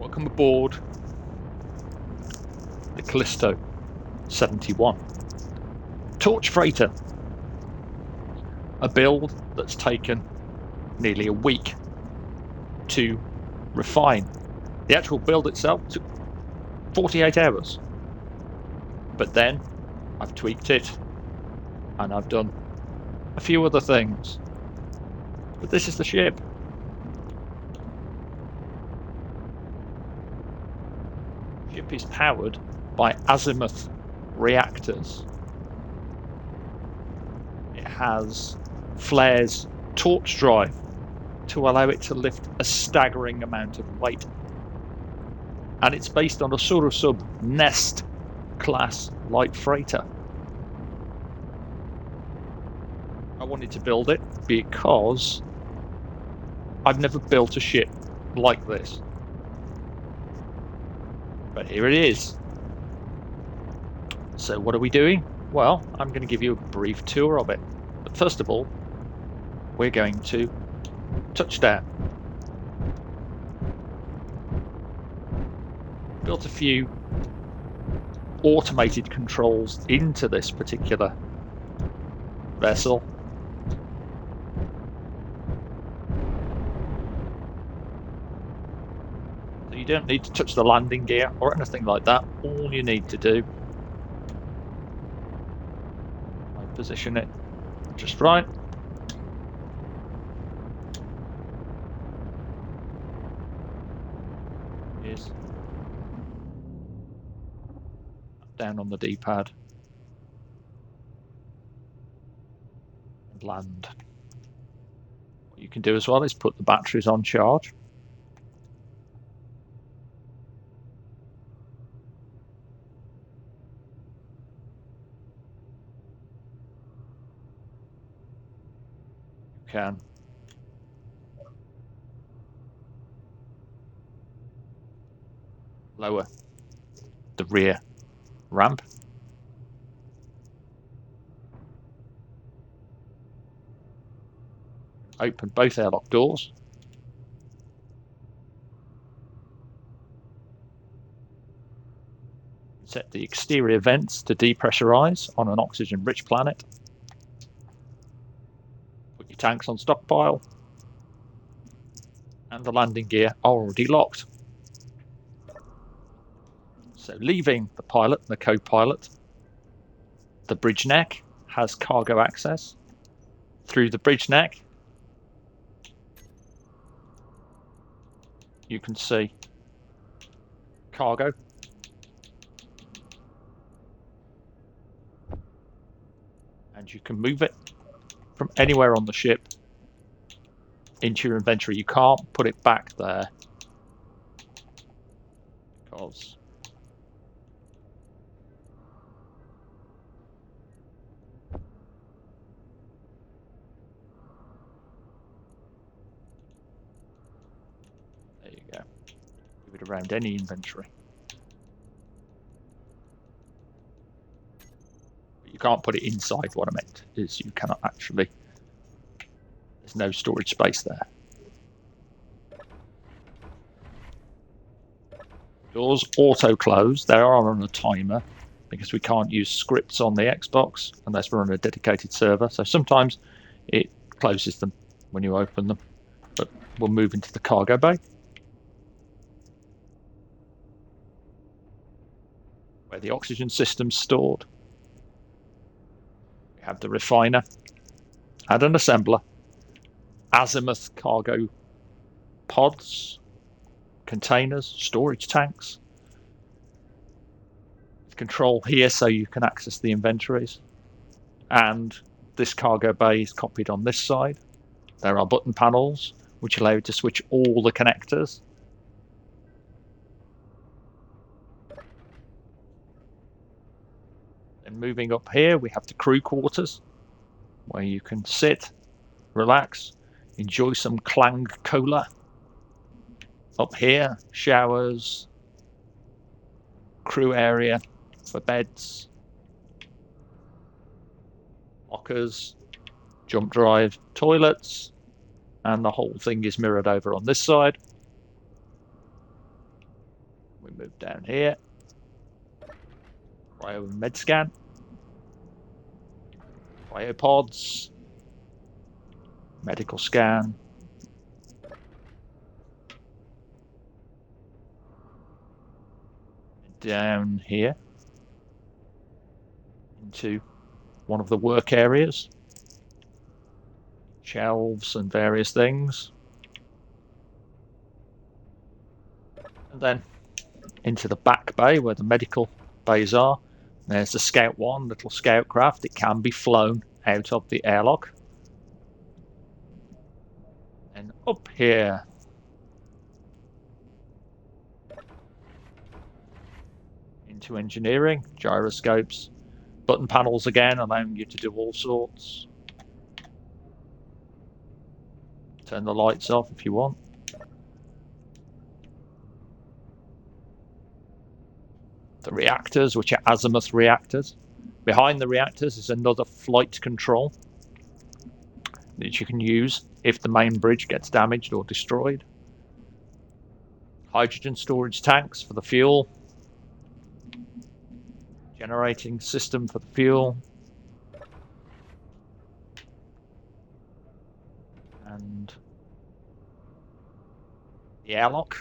Welcome aboard the Callisto 71. Torch freighter. A build that's taken nearly a week to refine. The actual build itself took 48 hours. But then I've tweaked it and I've done a few other things. But this is the ship. The ship is powered by azimuth reactors. It has Flare's torch drive to allow it to lift a staggering amount of weight. And it's based on a Surusub Nest class light freighter. I wanted to build it because I've never built a ship like this. But here it is. So what are we doing? Well, I'm going to give you a brief tour of it. But first of all, we're going to touchdown. Built a few automated controls into this particular vessel. So you don't need to touch the landing gear or anything like that. All you need to do, I position it just right. Is down on the D-pad and land. What you can do as well is put the batteries on charge. You can lower the rear ramp. Open both airlock doors. Set the exterior vents to depressurize on an oxygen-rich planet. Put your tanks on stockpile. And the landing gear are already locked. So leaving the pilot and the co-pilot, the bridge neck has cargo access. Through the bridge neck, you can see cargo. And you can move it from anywhere on the ship into your inventory. You can't put it back there because there you go. Move it around any inventory. But you can't put it inside. What I meant is you cannot actually, there's no storage space there. Doors auto close. They are on a timer because we can't use scripts on the Xbox unless we're on a dedicated server. So sometimes it closes them when you open them. But we'll move into the cargo bay, where the oxygen system's stored. We have the refiner and an assembler, azimuth cargo pods, containers, storage tanks. Control here so you can access the inventories. And this cargo bay is copied on this side. There are button panels which allow you to switch all the connectors. Then moving up here, we have the crew quarters where you can sit, relax, enjoy some Clang Cola. Up here, showers, crew area for beds, lockers, jump drive, toilets, and the whole thing is mirrored over on this side. We move down here. Cryo and med scan. Cryopods. Medical scan. Down here into one of the work areas. Shelves and various things. And then into the back bay where the medical bays are. There's the Scout 1, little scout craft. It can be flown out of the airlock. And up here, into engineering, gyroscopes, button panels again, allowing you to do all sorts. Turn the lights off if you want. The reactors, which are azimuth reactors. Behind the reactors is another flight control that you can use if the main bridge gets damaged or destroyed. Hydrogen storage tanks for the fuel. Generating system for the fuel. And the airlock,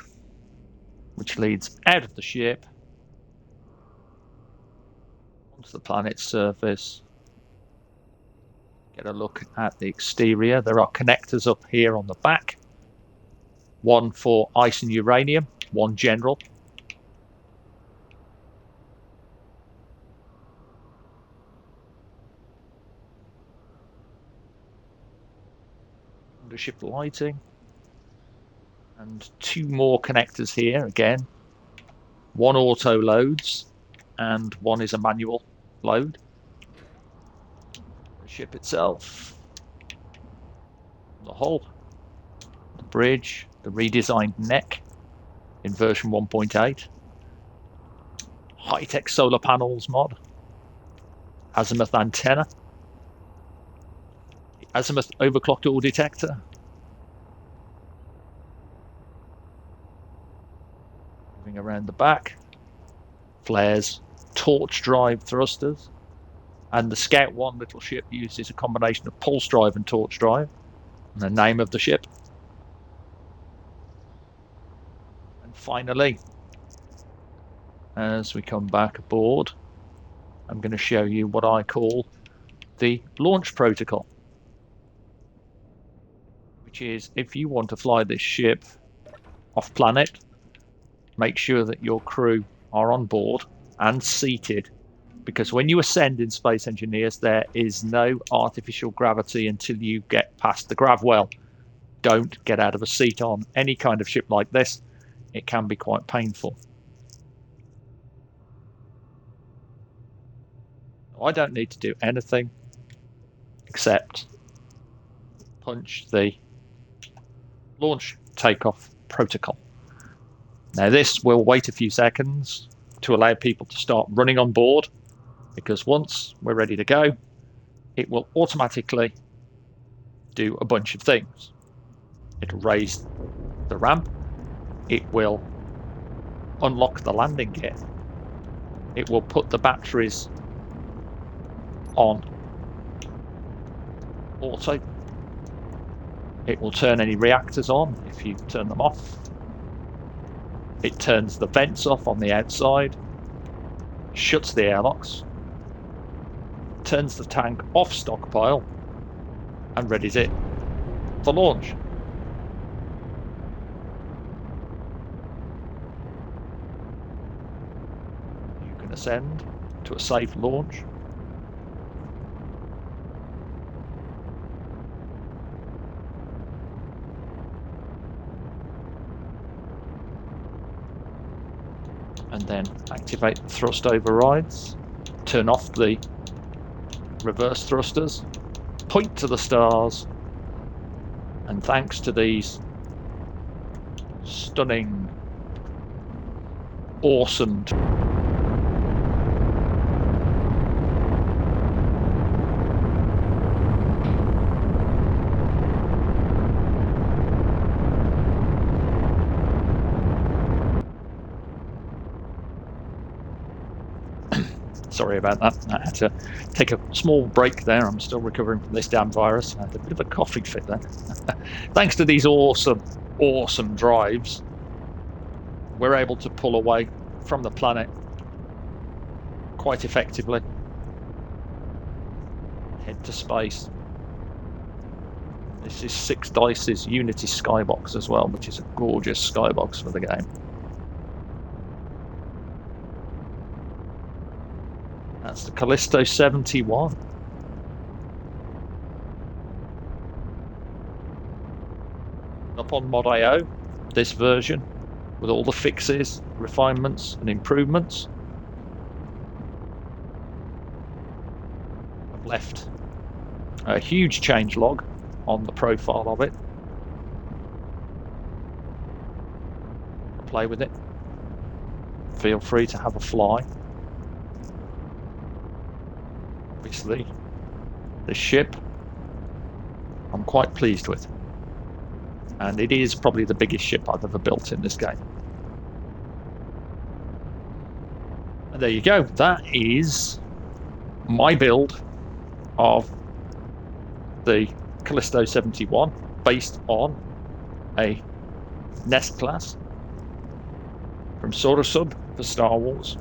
which leads out of the ship onto the planet's surface. Get a look at the exterior. There are connectors up here on the back. One for ice and uranium, one general. Undership lighting. And two more connectors here again. One auto loads and one is a manual load. The ship itself. The hull. The bridge. The redesigned neck in version 1.8. High-tech solar panels mod. Azimuth antenna. The azimuth overclocked ore detector. Moving around the back. Flares. Torch drive thrusters. And the Scout 1 little ship uses a combination of pulse drive and torch drive. And the name of the ship. And finally, as we come back aboard, I'm going to show you what I call the launch protocol. Which is, if you want to fly this ship off planet, make sure that your crew are on board and seated, because when you ascend in Space Engineers, there is no artificial gravity until you get past the grav well. Don't get out of a seat on any kind of ship like this. It can be quite painful. I don't need to do anything except punch the launch takeoff protocol. Now this will wait a few seconds to allow people to start running on board, because once we're ready to go, it will automatically do a bunch of things. It'll raise the ramp. It will unlock the landing gear. It will put the batteries on auto. It will turn any reactors on if you turn them off. It turns the vents off on the outside, shuts the airlocks, turns the tank off stockpile, and readies it for launch. You can ascend to a safe launch. And then activate the thrust overrides, turn off the reverse thrusters, point to the stars, and thanks to these stunning, awesome Sorry about that. I had to take a small break there. I'm still recovering from this damn virus. I had a bit of a coughing fit there. Thanks to these awesome drives, we're able to pull away from the planet quite effectively. Head to space. This is Six Dice's Unity skybox as well, which is a gorgeous skybox for the game. That's the Callisto 71. Up on Mod.io, this version, with all the fixes, refinements and improvements. I've left a huge changelog on the profile of it. Play with it. Feel free to have a fly. Obviously, the ship I'm quite pleased with, and it is probably the biggest ship I've ever built in this game. And there you go, that is my build of the Callisto 71 based on a Nest class from Sorosub for Star Wars.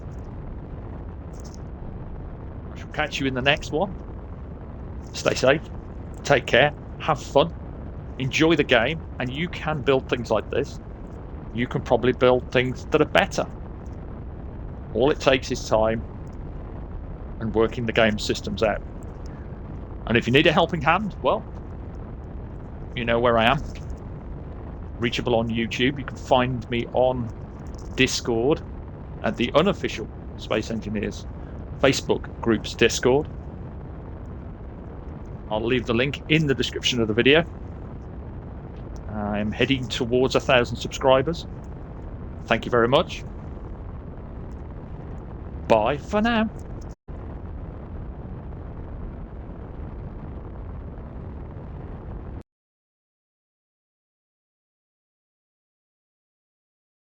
I shall catch you in the next one. Stay safe, take care, have fun, enjoy the game, and you can build things like this. You can probably build things that are better. All it takes is time and working the game systems out. And if you need a helping hand, well, you know where I am. Reachable on YouTube. You can find me on Discord at the unofficial Space Engineers Facebook group's Discord. I'll leave the link in the description of the video. I'm heading towards 1,000 subscribers. Thank you very much. Bye for now.